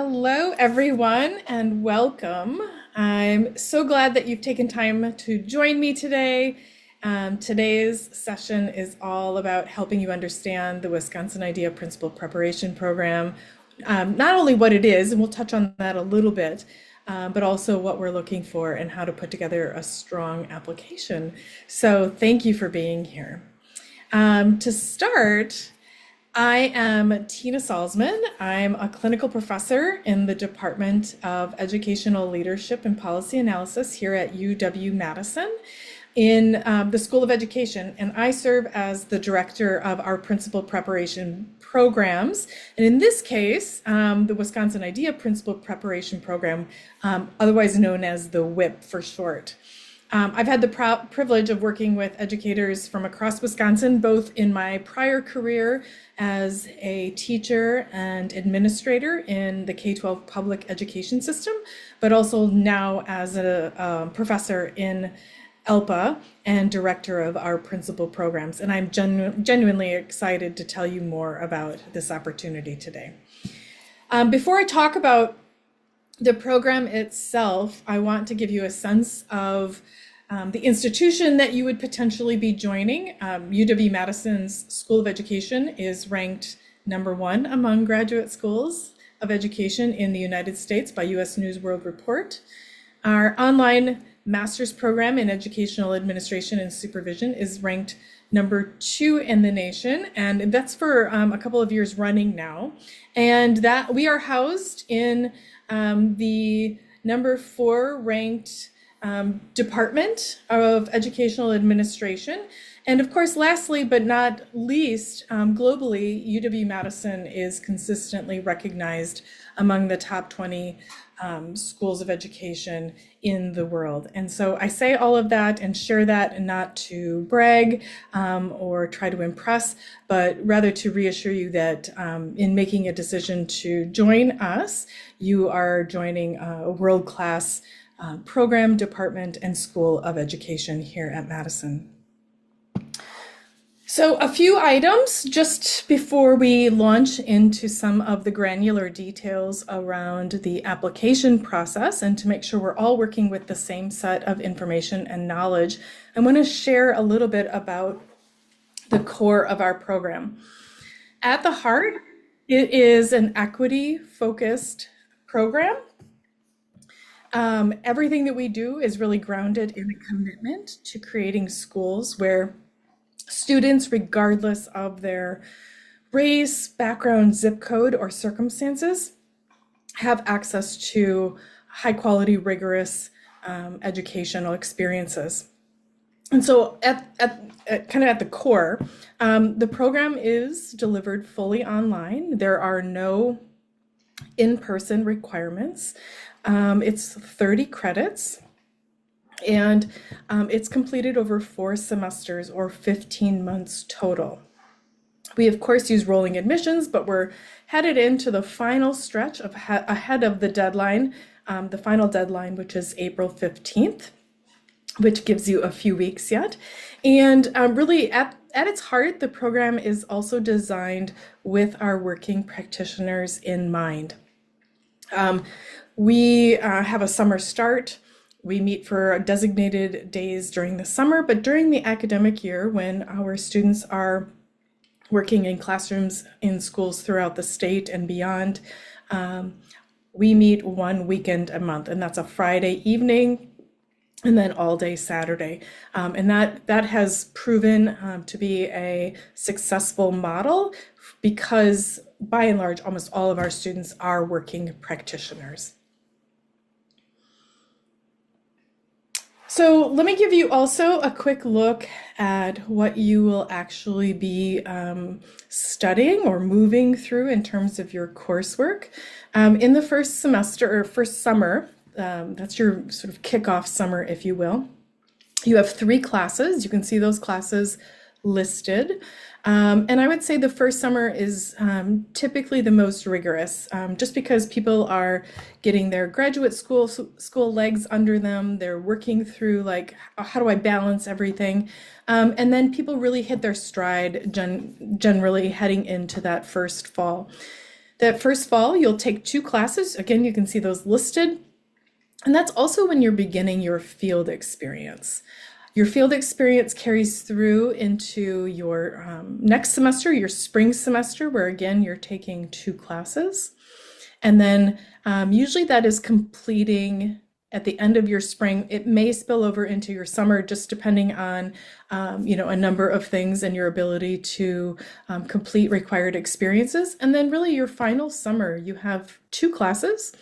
Hello, everyone, and welcome. I'm so glad that you've taken time to join me today. Today's session is all about helping you understand the Wisconsin Idea Principal Preparation Program, not only what it is, and we'll touch on that a little bit, but also what we're looking for and how to put together a strong application. So thank you for being here. To start, I am Tina Salzman. I'm a clinical professor in the Department of Educational Leadership and Policy Analysis here at UW-Madison in the School of Education, and I serve as the director of our principal preparation programs. And in this case, the Wisconsin Idea Principal Preparation Program, otherwise known as the WIP for short. I've had the privilege of working with educators from across Wisconsin, both in my prior career as a teacher and administrator in the K-12 public education system, but also now as a professor in ELPA and director of our principal programs. And I'm genuinely excited to tell you more about this opportunity today. Before I talk about the program itself, I want to give you a sense of the institution that you would potentially be joining. UW-Madison's School of Education is ranked #1 among graduate schools of education in the United States by U.S. News World Report. Our online master's program in educational administration and supervision is ranked #2 in the nation, and that's for a couple of years running now. And that we are housed in the #4 ranked Department of Educational Administration. And of course, lastly, but not least, globally, UW-Madison is consistently recognized among the top 20 schools of education in the world. And so I say all of that and share that, and not to brag or try to impress, but rather to reassure you that in making a decision to join us, you are joining a world-class program, department, and school of education here at Madison. So a few items just before we launch into some of the granular details around the application process, and to make sure we're all working with the same set of information and knowledge, I want to share a little bit about the core of our program. At the heart, it is an equity-focused program. Everything that we do is really grounded in a commitment to creating schools where students, regardless of their race, background, zip code, or circumstances, have access to high quality, rigorous educational experiences. And so at the core, the program is delivered fully online. There are no in-person requirements. It's 30 credits, and it's completed over 4 semesters or 15 months total. We, of course, use rolling admissions, but we're headed into the final stretch of ahead of the deadline, the final deadline, which is April 15th, which gives you a few weeks yet. And really, at its heart, the program is also designed with our working practitioners in mind. We have a summer start. We meet for designated days during the summer, but during the academic year, when our students are working in classrooms in schools throughout the state and beyond, we meet one weekend a month, and that's a Friday evening and then all day Saturday. And that has proven to be a successful model because by and large, almost all of our students are working practitioners. So let me give you also a quick look at what you will actually be studying or moving through in terms of your coursework. In the first semester or first summer, that's your sort of kickoff summer, if you will, you have 3 classes. You can see those classes listed. And I would say the first summer is typically the most rigorous, just because people are getting their graduate school legs under them. They're working through like, how do I balance everything? And then people really hit their stride generally heading into that first fall. That first fall, you'll take 2 classes. Again, you can see those listed. And that's also when you're beginning your field experience. Your field experience carries through into your next semester, your spring semester, where again, you're taking 2 classes. And then usually that is completing at the end of your spring. It may spill over into your summer, just depending on, a number of things and your ability to complete required experiences. And then really your final summer, you have 2 classes.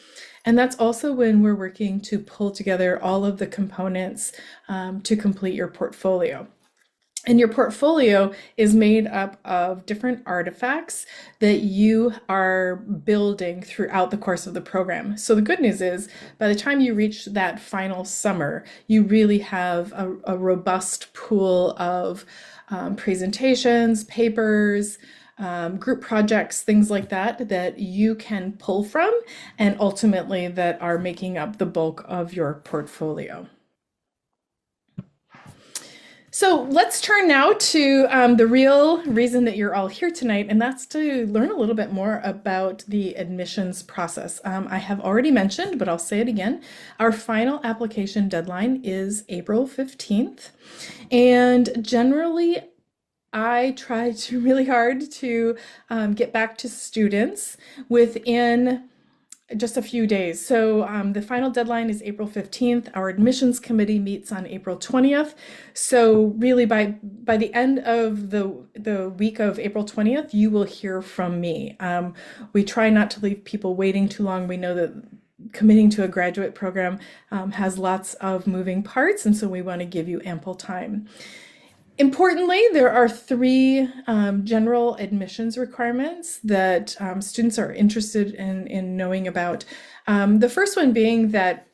And that's also when we're working to pull together all of the components to complete your portfolio. And your portfolio is made up of different artifacts that you are building throughout the course of the program. So the good news is, by the time you reach that final summer, you really have a robust pool of presentations, papers, group projects, things like that, that you can pull from and ultimately that are making up the bulk of your portfolio. So let's turn now to the real reason that you're all here tonight, and that's to learn a little bit more about the admissions process. I have already mentioned, but I'll say it again, our final application deadline is April 15th, and generally I try really hard to get back to students within just a few days. So the final deadline is April 15th. Our admissions committee meets on April 20th. So really by the end of the week of April 20th, you will hear from me. We try not to leave people waiting too long. We know that committing to a graduate program has lots of moving parts, and so we want to give you ample time. Importantly, there are 3 general admissions requirements that students are interested in knowing about. The first one being that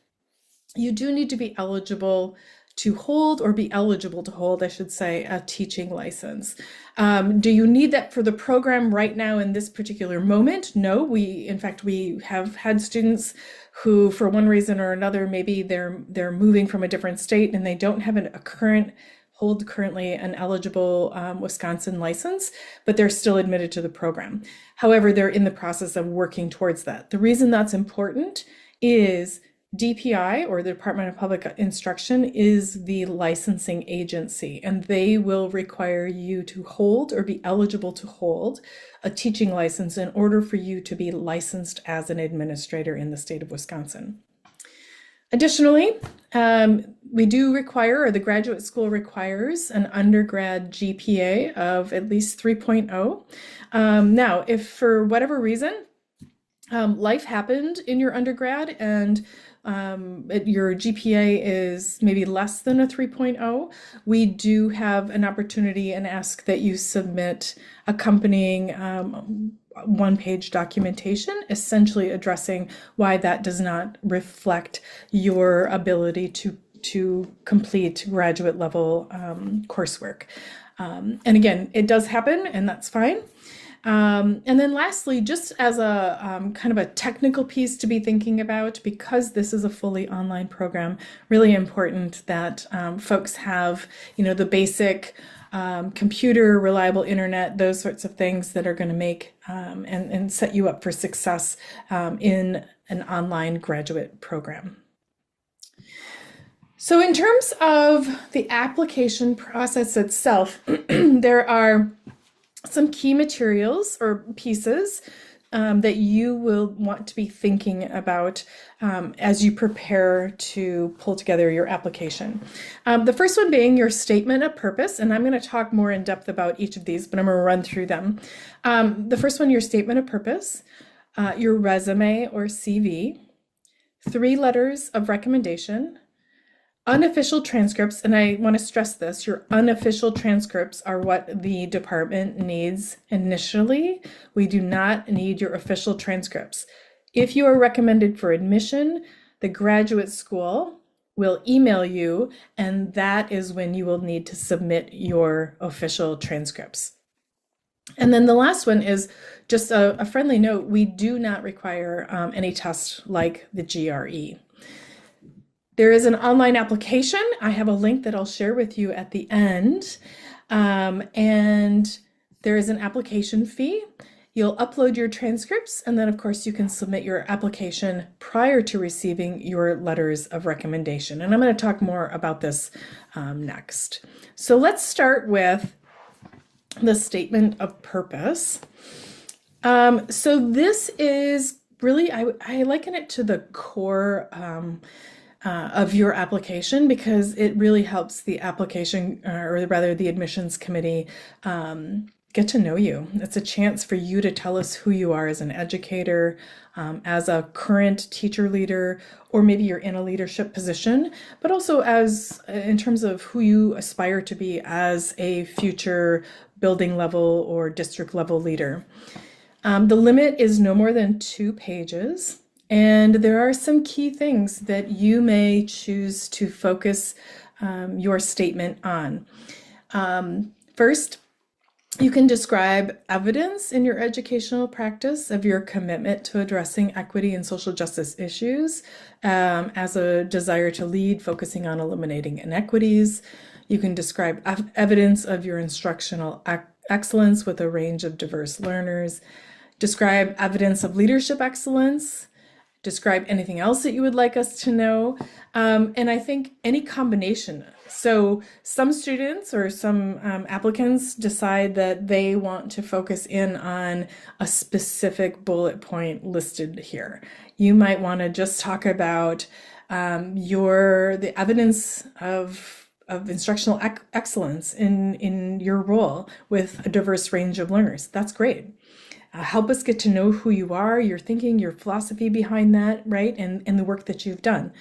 you do need to be eligible to hold, or be eligible to hold, I should say, a teaching license. Do you need that for the program right now in this particular moment? No, in fact, we have had students who, for one reason or another, maybe they're moving from a different state and they don't have hold currently an eligible Wisconsin license, but they're still admitted to the program. However, they're in the process of working towards that. The reason that's important is DPI, or the Department of Public Instruction, is the licensing agency, and they will require you to hold or be eligible to hold a teaching license in order for you to be licensed as an administrator in the state of Wisconsin. Additionally, we do require, or the graduate school requires, an undergrad GPA of at least 3.0. Now, if for whatever reason life happened in your undergrad and your GPA is maybe less than a 3.0, we do have an opportunity and ask that you submit accompanying one-page documentation, essentially addressing why that does not reflect your ability to complete graduate level coursework. And again, it does happen, and that's fine. And then lastly, just as a kind of a technical piece to be thinking about, because this is a fully online program, really important that folks have, the basic computer, reliable internet, those sorts of things that are going to make and set you up for success in an online graduate program. So in terms of the application process itself, there are some key materials or pieces that you will want to be thinking about as you prepare to pull together your application. The first one being your statement of purpose, and I'm going to talk more in depth about each of these, but I'm going to run through them. The first one, your statement of purpose, your resume or CV, 3 letters of recommendation, unofficial transcripts, and I want to stress this, your unofficial transcripts are what the department needs initially. We do not need your official transcripts. If you are recommended for admission, the graduate school will email you, and that is when you will need to submit your official transcripts. And then the last one is just a friendly note. We do not require any test like the GRE. There is an online application. I have a link that I'll share with you at the end. And there is an application fee. You'll upload your transcripts, and then of course you can submit your application prior to receiving your letters of recommendation. And I'm going to talk more about this next. So let's start with the statement of purpose. So this is really, I liken it to the core of your application, because it really helps the application, or rather the admissions committee, get to know you. It's a chance for you to tell us who you are as an educator, as a current teacher leader, or maybe you're in a leadership position, but also as in terms of who you aspire to be as a future building level or district level leader. The limit is no more than 2 pages. And there are some key things that you may choose to focus your statement on. First, you can describe evidence in your educational practice of your commitment to addressing equity and social justice issues, as a desire to lead, focusing on eliminating inequities. You can describe evidence of your instructional excellence with a range of diverse learners. Describe evidence of leadership excellence. Describe anything else that you would like us to know. And I think any combination. So some students or some applicants decide that they want to focus in on a specific bullet point listed here. You might want to just talk about the evidence of instructional excellence in your role with a diverse range of learners. That's great. Help us get to know who you are, your thinking, your philosophy behind that, right? And the work that you've done.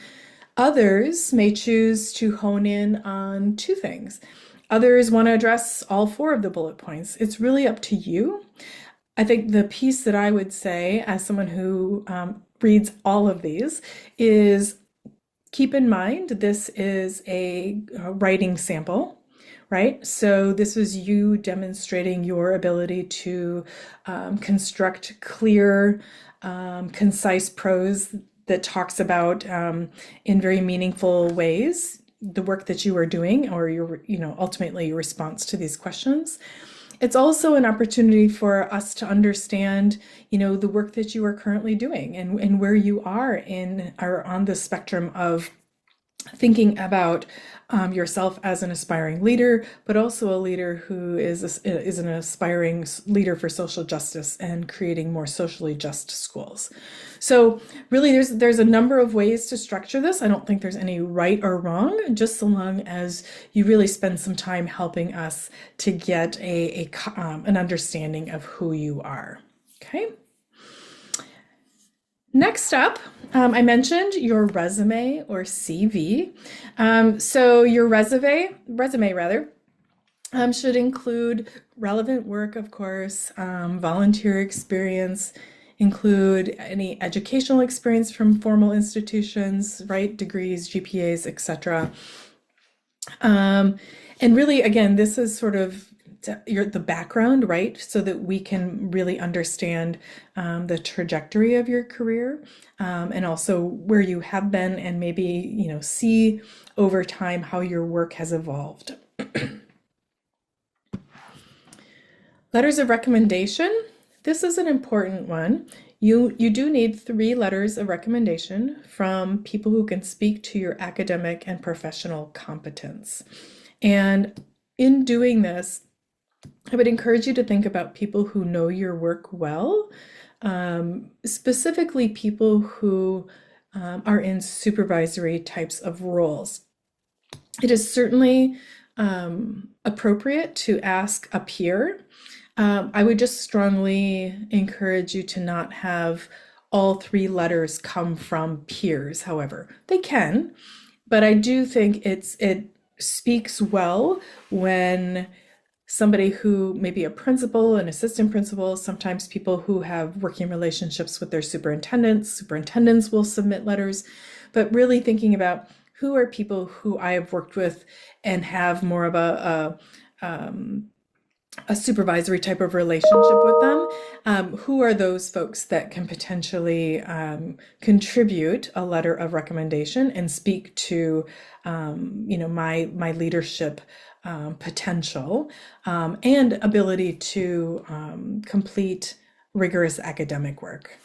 Others may choose to hone in on 2 things. Others want to address all 4 of the bullet points. It's really up to you. I think the piece that I would say, as someone who reads all of these, is keep in mind this is a writing sample. Right? So this was you demonstrating your ability to construct clear, concise prose that talks about, in very meaningful ways, the work that you are doing, or ultimately your response to these questions. It's also an opportunity for us to understand, the work that you are currently doing, and where you are on the spectrum of thinking about yourself as an aspiring leader, but also a leader who is an aspiring leader for social justice and creating more socially just schools. So really, there's a number of ways to structure this. I don't think there's any right or wrong, just so long as you really spend some time helping us to get an understanding of who you are. Okay. Next up, I mentioned your resume or CV. So your resume should include relevant work, of course, volunteer experience, include any educational experience from formal institutions, right? Degrees, GPAs, etc. And really, again, this is sort of the background, right? So that we can really understand the trajectory of your career, and also where you have been, and maybe, see over time how your work has evolved. Letters of recommendation. This is an important one. You do need 3 letters of recommendation from people who can speak to your academic and professional competence. And in doing this, I would encourage you to think about people who know your work well, specifically people who are in supervisory types of roles. It is certainly appropriate to ask a peer. I would just strongly encourage you to not have all 3 letters come from peers, however. They can, but I do think it speaks well when somebody who may be a principal, an assistant principal, sometimes people who have working relationships with their superintendents will submit letters, but really thinking about who are people who I have worked with and have more of a supervisory type of relationship with them. Who are those folks that can potentially contribute a letter of recommendation and speak to, my leadership potential and ability to complete rigorous academic work.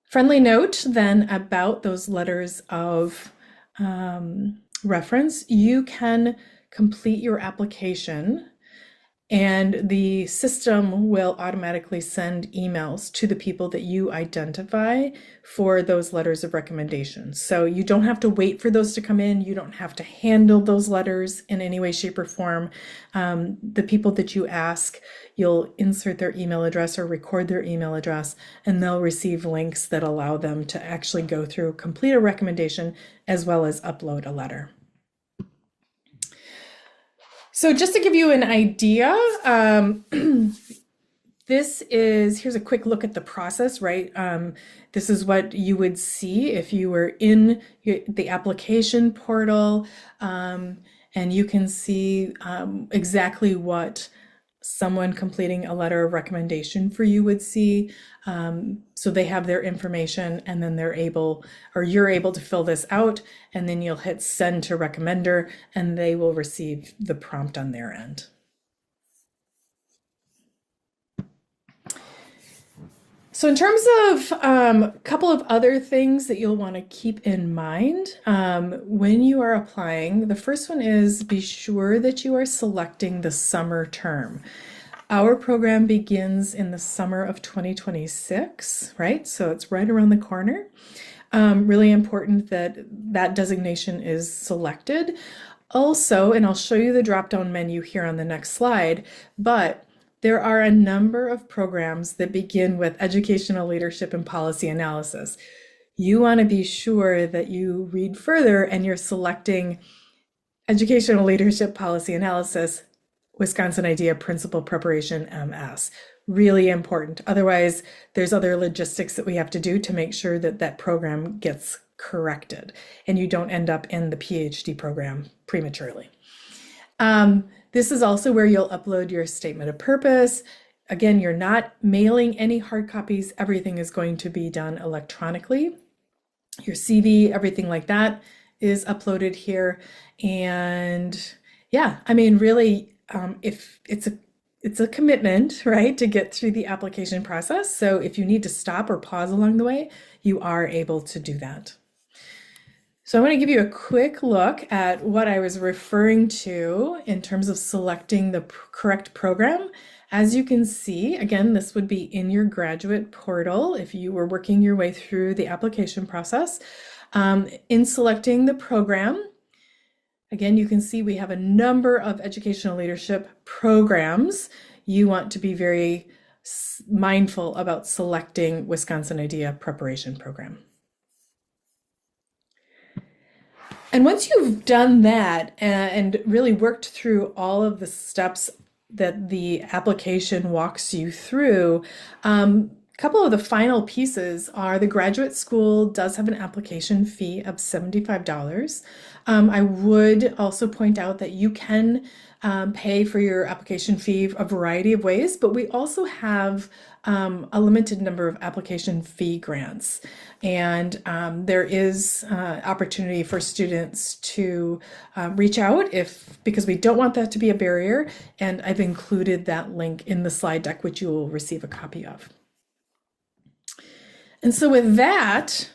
Friendly note then about those letters of reference. You can complete your application and the system will automatically send emails to the people that you identify for those letters of recommendation. So you don't have to wait for those to come in. You don't have to handle those letters in any way, shape, or form. The people that you ask, you'll insert their email address or record their email address, and they'll receive links that allow them to actually go through, complete a recommendation, as well as upload a letter. So just to give you an idea, here's a quick look at the process, right? This is what you would see if you were in the application portal, and you can see exactly what someone completing a letter of recommendation for you would see. So they have their information and then you're able to fill this out, and then you'll hit send to recommender and they will receive the prompt on their end. So in terms of a couple of other things that you'll want to keep in mind when you are applying, the first one is be sure that you are selecting the summer term. Our program begins in the summer of 2026, right? So it's right around the corner. Really important that that designation is selected. Also, and I'll show you the drop-down menu here on the next slide, but there are a number of programs that begin with educational leadership and policy analysis. You want to be sure that you read further and you're selecting educational leadership policy analysis, Wisconsin IDEA Principal Preparation MS. Really important. Otherwise, there's other logistics that we have to do to make sure that that program gets corrected and you don't end up in the PhD program prematurely. This is also where you'll upload your statement of purpose. Again, you're not mailing any hard copies. Everything is going to be done electronically. Your CV, everything like that is uploaded here. And yeah, I mean, really, if it's a commitment, right, to get through the application process. So if you need to stop or pause along the way, you are able to do that. So I want to give you a quick look at what I was referring to in terms of selecting the correct program. As you can see, again, this would be in your graduate portal if you were working your way through the application process. In selecting the program, again, you can see we have a number of educational leadership programs. You want to be very mindful about selecting Wisconsin IDEA Preparation Program. And once you've done that and really worked through all of the steps that the application walks you through, a couple of the final pieces are the graduate school does have an application fee of $75. I would also point out that you can pay for your application fee a variety of ways, but we also have a limited number of application fee grants. And there is opportunity for students to reach out because we don't want that to be a barrier. And I've included that link in the slide deck, which you will receive a copy of. And so with that,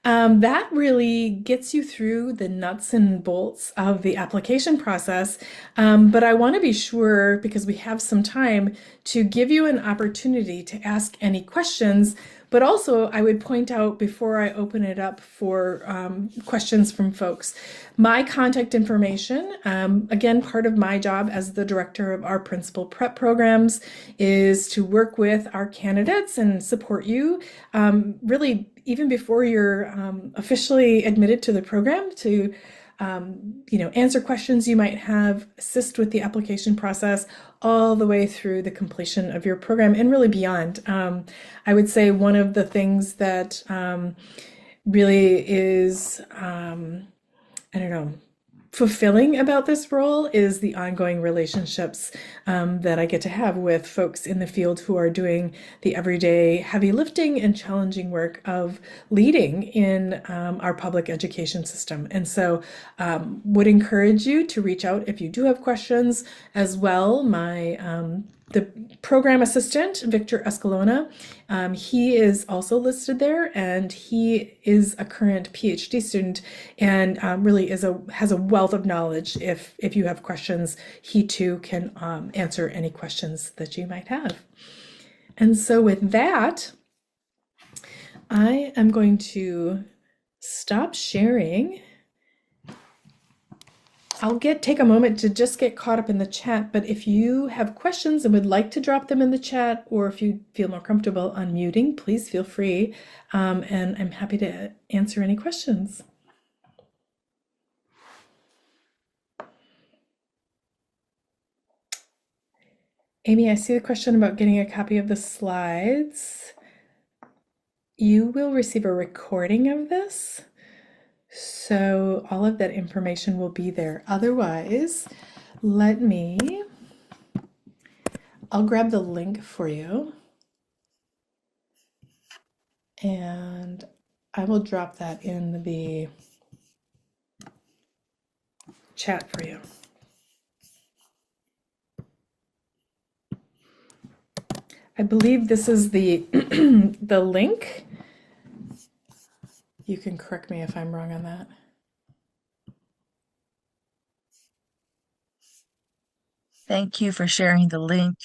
that really gets you through the nuts and bolts of the application process. But I want to be sure, because we have some time, to give you an opportunity to ask any questions. But also, I would point out before I open it up for questions from folks, my contact information, again, part of my job as the director of our principal prep programs is to work with our candidates and support you really even before you're officially admitted to the program to answer questions you might have, assist with the application process, all the way through the completion of your program and really beyond. I would say one of the things that really is, fulfilling about this role is the ongoing relationships that I get to have with folks in the field who are doing the everyday heavy lifting and challenging work of leading in our public education system. And so would encourage you to reach out if you do have questions as well. My the program assistant, Victor Escalona, he is also listed there, and he is a current PhD student, and really has a wealth of knowledge. If you have questions, he too can answer any questions that you might have. And so with that, I am going to stop sharing. I'll take a moment to just get caught up in the chat, but if you have questions and would like to drop them in the chat, or if you feel more comfortable unmuting, please feel free, and I'm happy to answer any questions. Amy, I see the question about getting a copy of the slides. You will receive a recording of this, so all of that information will be there. Otherwise, I'll grab the link for you, and I will drop that in the chat for you. I believe this is the the link. You can correct me if I'm wrong on that. Thank you for sharing the link.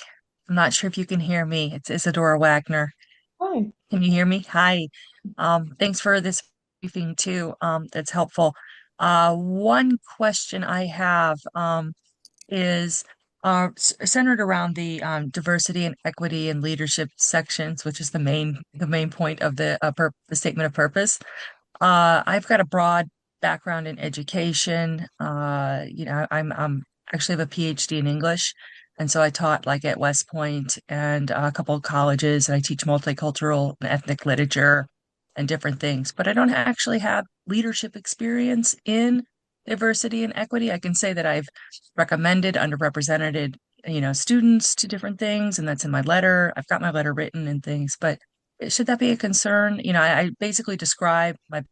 I'm not sure if you can hear me. It's Isadora Wagner. Fine. Can you hear me? Hi. Thanks for this briefing too. That's helpful. One question I have is centered around the diversity and equity and leadership sections, which is the main point of the statement of purpose. I've got a broad background in education. I'm actually have a PhD in English, and so I taught like at West Point and a couple of colleges, and I teach multicultural and ethnic literature and different things. But I don't actually have leadership experience in diversity and equity. I can say that I've recommended underrepresented, students to different things, and that's in my letter. I've got my letter written and things, but should that be a concern? I basically describe my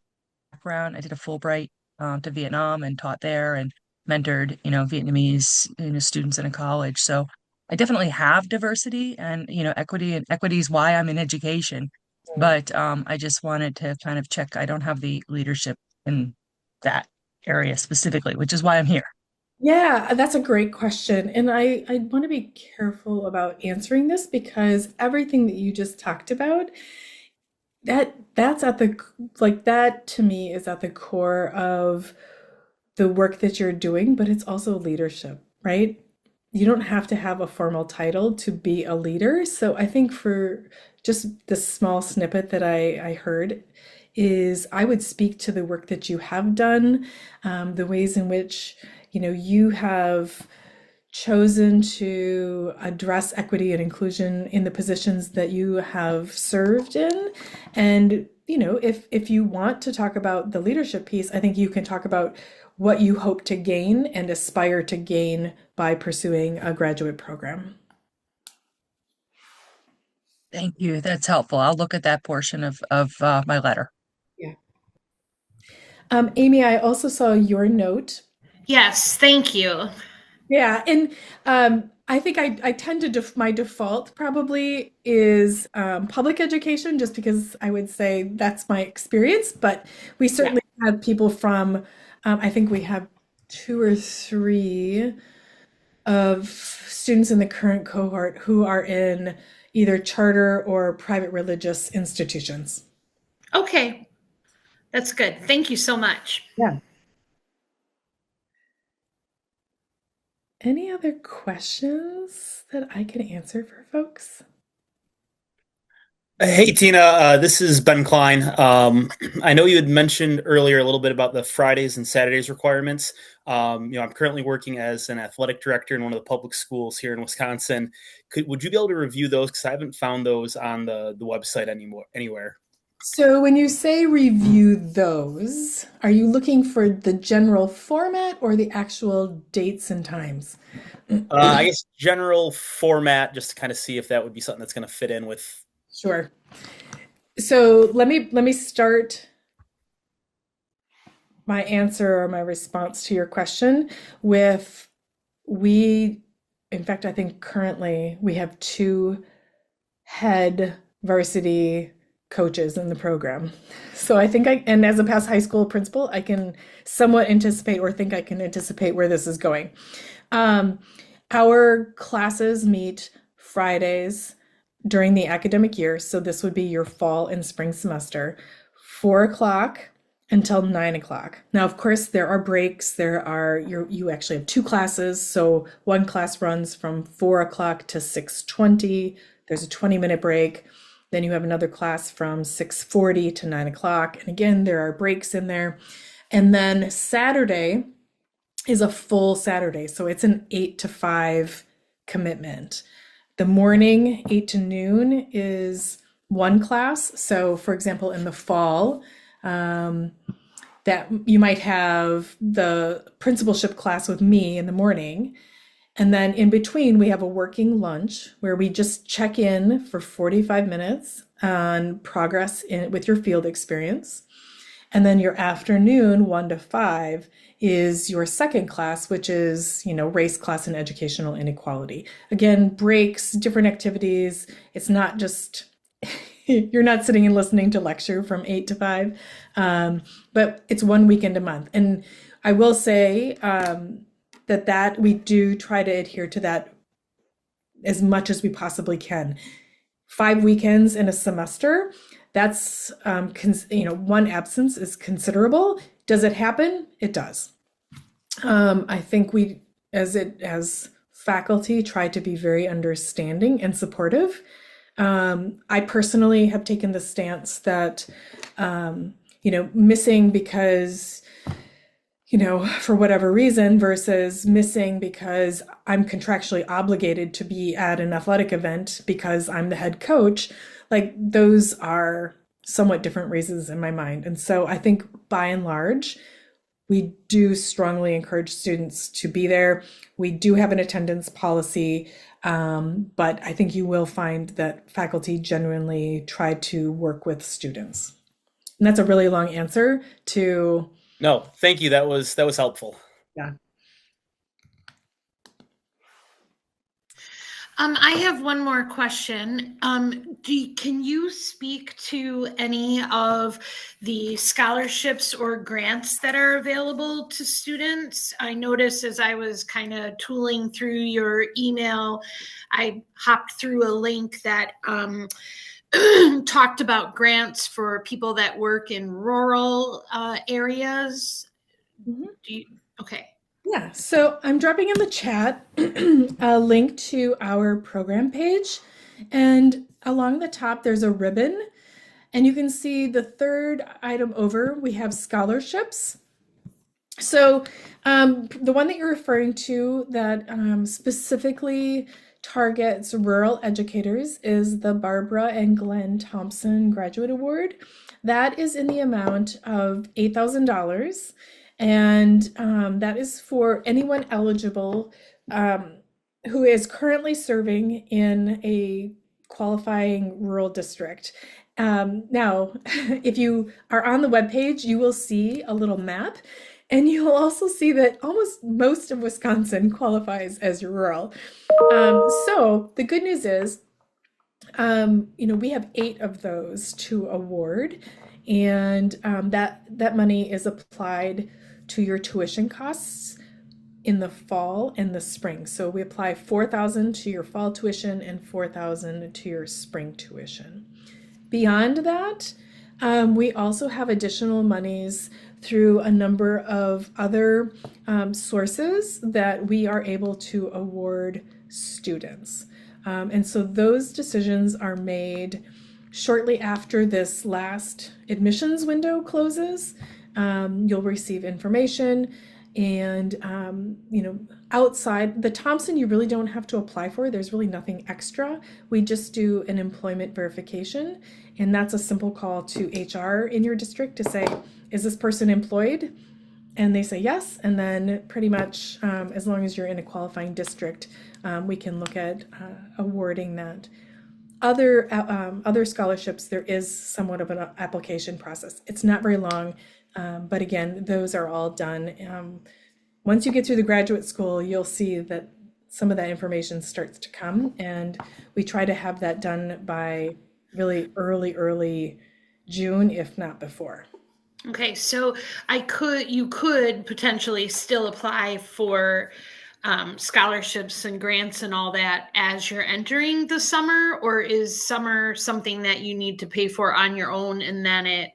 background. I did a Fulbright to Vietnam and taught there and mentored, Vietnamese, students in a college. So I definitely have diversity and, equity, and equity is why I'm in education. But I just wanted to kind of check. I don't have the leadership in that area specifically, which is why I'm here. Yeah, that's a great question. And I want to be careful about answering this because everything that you just talked about, that's at the like that to me is at the core of the work that you're doing, but it's also leadership, right? You don't have to have a formal title to be a leader. So I think for just the small snippet that I heard is I would speak to the work that you have done, the ways in which, you have chosen to address equity and inclusion in the positions that you have served in. And, if you want to talk about the leadership piece, I think you can talk about what you hope to gain and aspire to gain by pursuing a graduate program. Thank you. That's helpful. I'll look at that portion of my letter. Yeah. Amy, I also saw your note. Yes, thank you. Yeah, and I think I tend to my default probably is public education, just because I would say that's my experience. But we Yeah. certainly have people from, I think we have two or three of students in the current cohort who are in either charter or private religious institutions. Okay, that's good. Thank you so much. Yeah. Any other questions that I can answer for folks? Hey Tina, this is Ben Klein. I know you had mentioned earlier a little bit about the Fridays and Saturdays requirements. I'm currently working as an athletic director in one of the public schools here in Wisconsin. Would you be able to review those? Because I haven't found those on the website anywhere. So when you say review those, are you looking for the general format or the actual dates and times? I guess general format, just to kind of see if that would be something that's going to fit in with. Sure. So let me start my answer or my response to your question with we in fact, I think currently we have 2 head varsity coaches in the program. So I think and as a past high school principal, I can somewhat anticipate or think I can anticipate where this is going. Um, our classes meet Fridays during the academic year. So this would be your fall and spring semester, 4 o'clock until 9 o'clock. Now, of course, there are breaks. You actually have 2 classes. So one class runs from 4 o'clock to 6:20. There's a 20-minute break. Then you have another class from 6:40 to 9 o'clock. And again, there are breaks in there. And then Saturday is a full Saturday. So it's an 8 to 5 commitment. The morning, 8 to noon, is one class. So, for example, in the fall, that you might have the principalship class with me in the morning. And then in between, we have a working lunch where we just check in for 45 minutes on progress with your field experience. And then your afternoon, 1 to 5, is your second class, which is, race, class, and educational inequality. Again, breaks, different activities. It's not just, you're not sitting and listening to lecture from 8 to 5, but it's one weekend a month. And I will say that we do try to adhere to that as much as we possibly can. 5 weekends in a semester, that's, one absence is considerable. Does it happen? It does. I think we, as faculty, try to be very understanding and supportive. I personally have taken the stance that, missing because, for whatever reason versus missing because I'm contractually obligated to be at an athletic event because I'm the head coach, like those are somewhat different reasons in my mind. And so I think by and large, we do strongly encourage students to be there. We do have an attendance policy, but I think you will find that faculty genuinely try to work with students. And that's a really long answer to. No, thank you. That was helpful. Yeah. I have one more question. Can you speak to any of the scholarships or grants that are available to students? I noticed as I was kind of tooling through your email, I hopped through a link that talked about grants for people that work in rural areas. Mm-hmm. Okay. Yeah, so I'm dropping in the chat a link to our program page, and along the top there's a ribbon, and you can see the third item over, we have scholarships. So the one that you're referring to that specifically targets rural educators is the Barbara and Glenn Thompson Graduate Award. That is in the amount of $8,000. And that is for anyone eligible who is currently serving in a qualifying rural district. Now, if you are on the webpage, you will see a little map, and you'll also see that almost most of Wisconsin qualifies as rural. So the good news is, we have 8 of those to award, and that money is applied to your tuition costs in the fall and the spring. So we apply $4,000 to your fall tuition and $4,000 to your spring tuition. Beyond that, we also have additional monies through a number of other sources that we are able to award students. And so those decisions are made shortly after this last admissions window closes. You'll receive information, and outside the Thompson, you really don't have to apply for. There's really nothing extra. We just do an employment verification, and that's a simple call to HR in your district to say, is this person employed? And they say yes, and then pretty much as long as you're in a qualifying district, we can look at awarding that. Other scholarships, there is somewhat of an application process. It's not very long, but again, those are all done. Once you get through the graduate school, you'll see that some of that information starts to come, and we try to have that done by really early June, if not before. Okay, so you could potentially still apply for scholarships and grants and all that as you're entering the summer, or is summer something that you need to pay for on your own and then it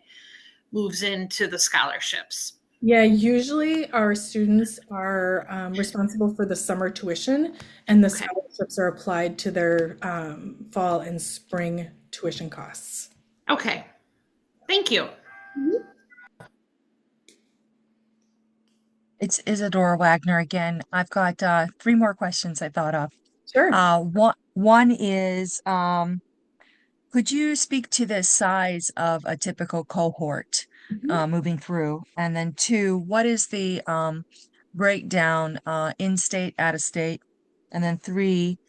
moves into the scholarships? Yeah, usually our students are responsible for the summer tuition, and the Okay. scholarships are applied to their fall and spring tuition costs. Okay, thank you. It's Isadora Wagner again. I've got 3 more questions I thought of. Sure. One is, could you speak to the size of a typical cohort moving through? And then 2, what is the breakdown in-state, out-of-state? And then 3,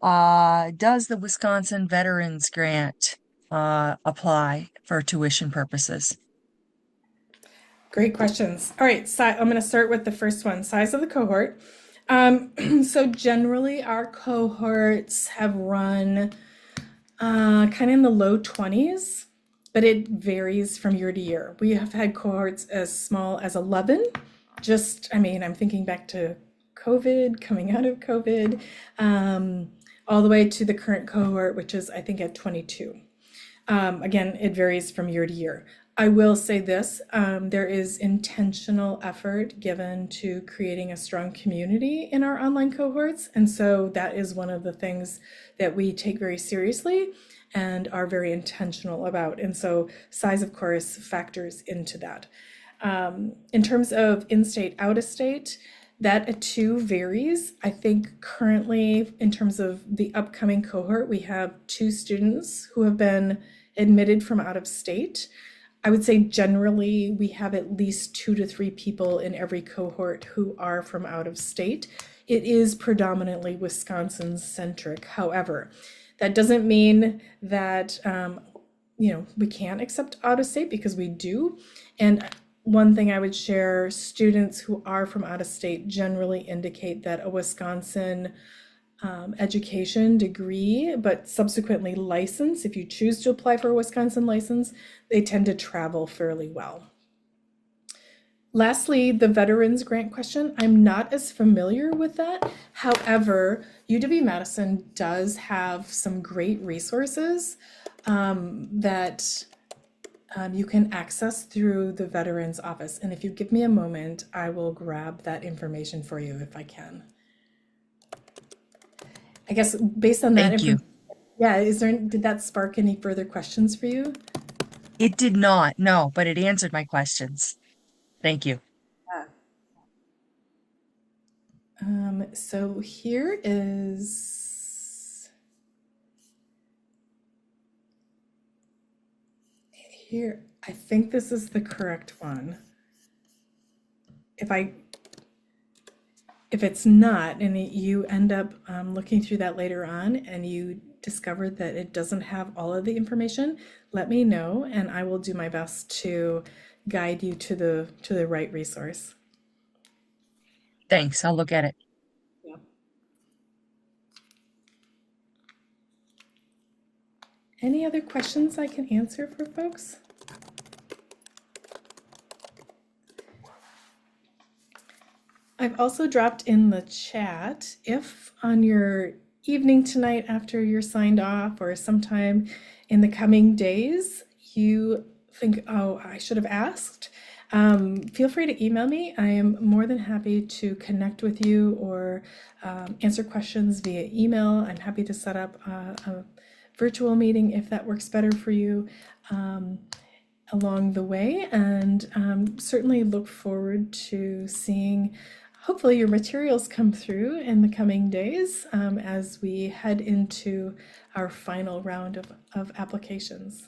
does the Wisconsin Veterans Grant apply for tuition purposes? Great questions. All right, so I'm going to start with the first one, size of the cohort. So generally, our cohorts have run kind of in the low 20s, but it varies from year to year. We have had cohorts as small as 11. I'm thinking back to COVID, coming out of COVID, all the way to the current cohort, which is, I think, at 22. Again, it varies from year to year. I will say this, there is intentional effort given to creating a strong community in our online cohorts. And so that is one of the things that we take very seriously and are very intentional about. And so size, of course, factors into that. In terms of in-state, out-of-state, that too varies. I think currently, in terms of the upcoming cohort, we have 2 students who have been admitted from out of state. I would say generally we have at least 2 to 3 people in every cohort who are from out of state. It is predominantly Wisconsin centric. However, that doesn't mean that we can't accept out of state, because we do. And one thing I would share, students who are from out of state generally indicate that a Wisconsin education degree, but subsequently license, if you choose to apply for a Wisconsin license, they tend to travel fairly well. Lastly, the veterans grant question, I'm not as familiar with that. However, UW-Madison does have some great resources that you can access through the Veterans Office. And if you give me a moment, I will grab that information for you if I can. I guess based on that Thank you. Yeah, did that spark any further questions for you? It did not, no, but it answered my questions. Thank you. So here, I think this is the correct one. If it's not, and you end up looking through that later on and you discover that it doesn't have all of the information, let me know and I will do my best to guide you to the right resource. Thanks. I'll look at it. Yeah. Any other questions I can answer for folks? I've also dropped in the chat, if on your evening tonight after you're signed off or sometime in the coming days, you think, oh, I should have asked, feel free to email me. I am more than happy to connect with you or answer questions via email. I'm happy to set up a virtual meeting if that works better for you along the way, and certainly look forward to seeing hopefully your materials come through in the coming days as we head into our final round of applications.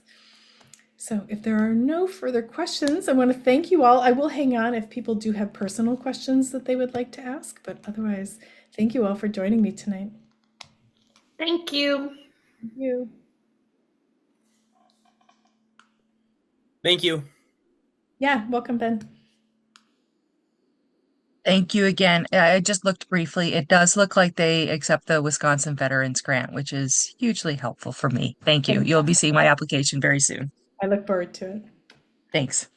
So if there are no further questions, I want to thank you all. I will hang on if people do have personal questions that they would like to ask, but otherwise, thank you all for joining me tonight. Thank you. Thank you. Thank you. Yeah, welcome, Ben. Thank you again. I just looked briefly. It does look like they accept the Wisconsin Veterans Grant, which is hugely helpful for me. Thank you. You'll be seeing my application very soon. I look forward to it. Thanks.